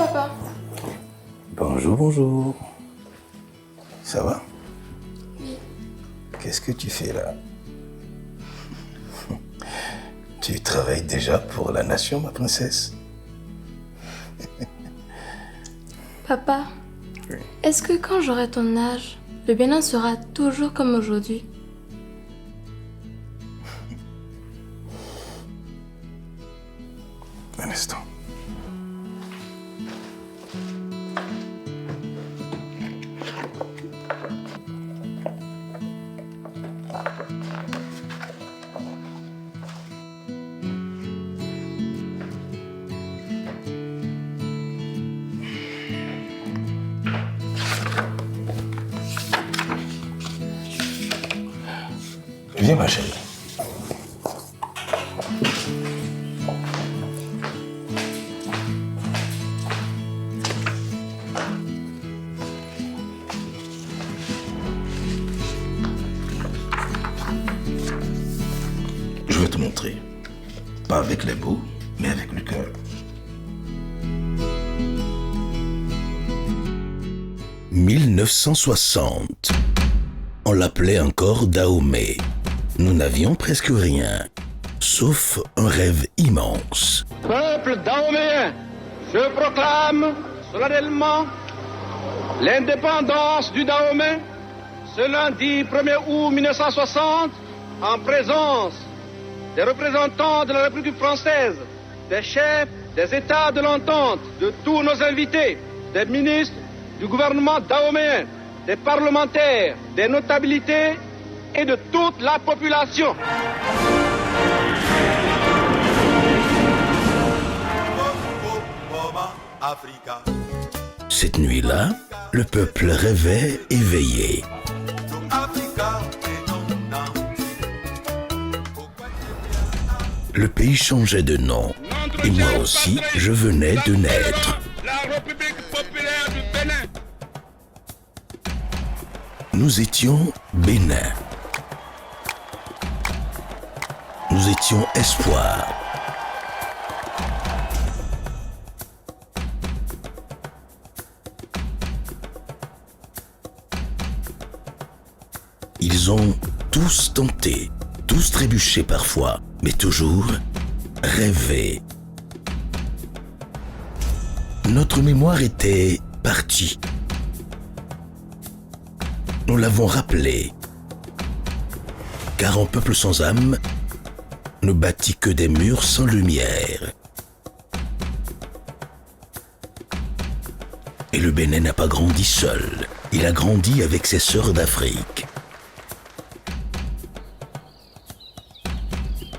papa. Bonjour, bonjour. Ça va? Oui. Qu'est-ce que tu fais là? Tu travailles déjà pour la nation, ma princesse? Papa, Oui. est-ce que quand j'aurai ton âge, le Bénin sera toujours comme aujourd'hui? Un instant. Viens, ma chérie. Je vais te montrer. Pas avec les mots, mais avec le cœur. « 1960. On l'appelait encore Dahomey. Nous n'avions presque rien, sauf un rêve immense. Peuple dahoméen, je proclame solennellement l'indépendance du Dahomey ce lundi 1er août 1960 en présence des représentants de la République française, des chefs des États de l'entente, de tous nos invités, des ministres du gouvernement dahoméen, des parlementaires, des notabilités et de toute la population. Cette nuit-là, le peuple rêvait éveillé. Le pays changeait de nom, et moi aussi, je venais de naître. La République populaire du Bénin. Nous étions Bénin. Nous étions espoir. Ils ont tous tenté, tous trébuché parfois, mais toujours rêvé. Notre mémoire était partie. Nous l'avons rappelé, car un peuple sans âme ne bâtit que des murs sans lumière. Et le Bénin n'a pas grandi seul, il a grandi avec ses sœurs d'Afrique.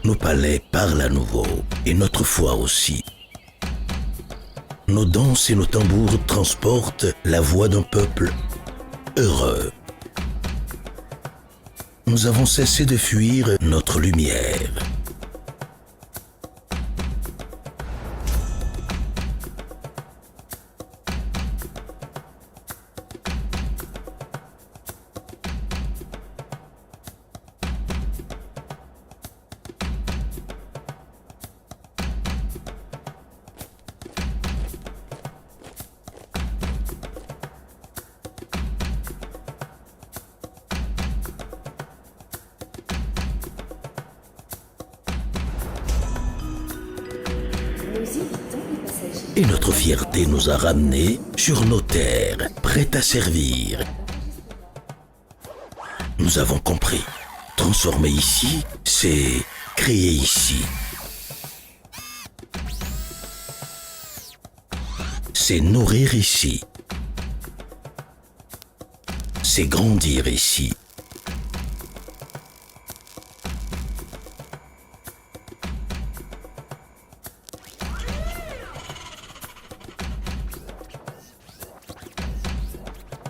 Nos palais parlent à nouveau, et notre foi aussi. Nos danses et nos tambours transportent la voix d'un peuple heureux. Nous avons cessé de fuir notre lumière. Et notre fierté nous a ramenés sur nos terres, prêtes à servir. Nous avons compris. Transformer ici, c'est créer ici. C'est nourrir ici. C'est grandir ici.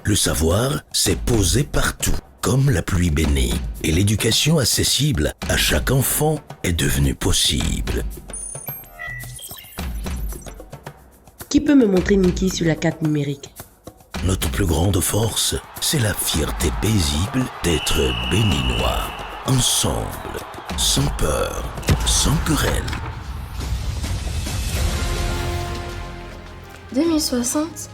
Le savoir s'est posé partout, comme la pluie bénie, et l'éducation accessible à chaque enfant est devenue possible. Qui peut me montrer Niki sur la carte numérique? Notre plus grande force, c'est la fierté paisible d'être béninois, ensemble, sans peur, sans querelle. 2060?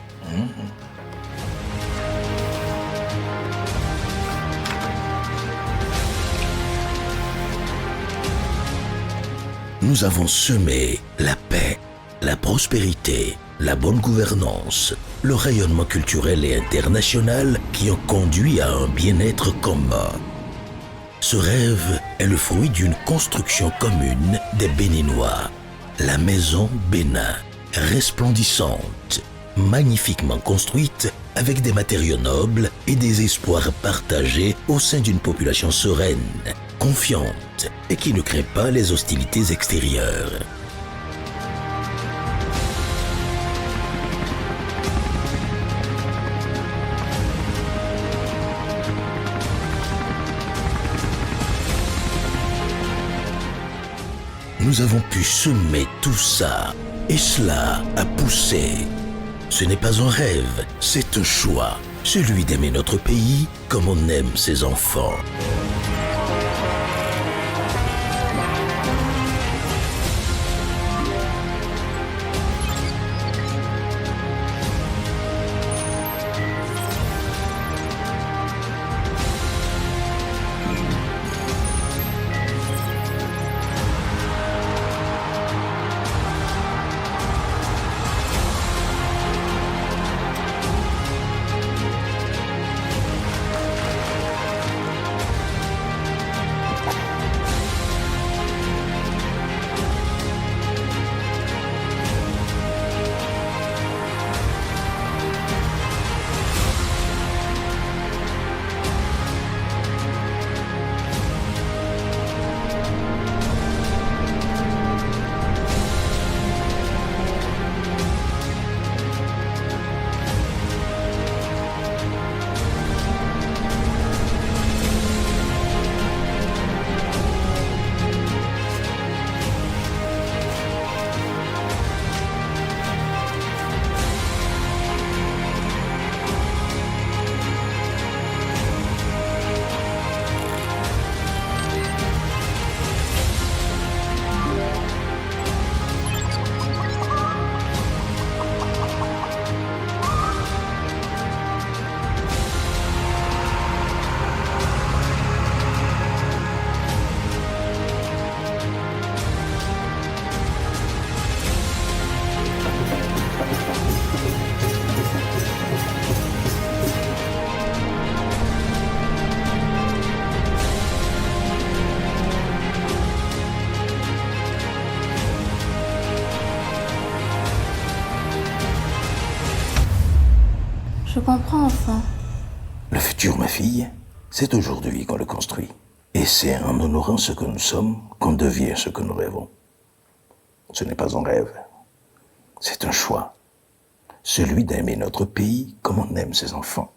Nous avons semé la paix, la prospérité, la bonne gouvernance, le rayonnement culturel et international qui ont conduit à un bien-être commun. Ce rêve est le fruit d'une construction commune des Béninois. La maison Bénin, resplendissante, magnifiquement construite avec des matériaux nobles et des espoirs partagés au sein d'une population sereine, confiante et qui ne craint pas les hostilités extérieures. Nous avons pu semer tout ça, et cela a poussé. Ce n'est pas un rêve, c'est un choix, celui d'aimer notre pays comme on aime ses enfants. Je comprends enfin. Le futur, ma fille, c'est aujourd'hui qu'on le construit. Et c'est en honorant ce que nous sommes qu'on devient ce que nous rêvons. Ce n'est pas un rêve, c'est un choix. Celui d'aimer notre pays comme on aime ses enfants.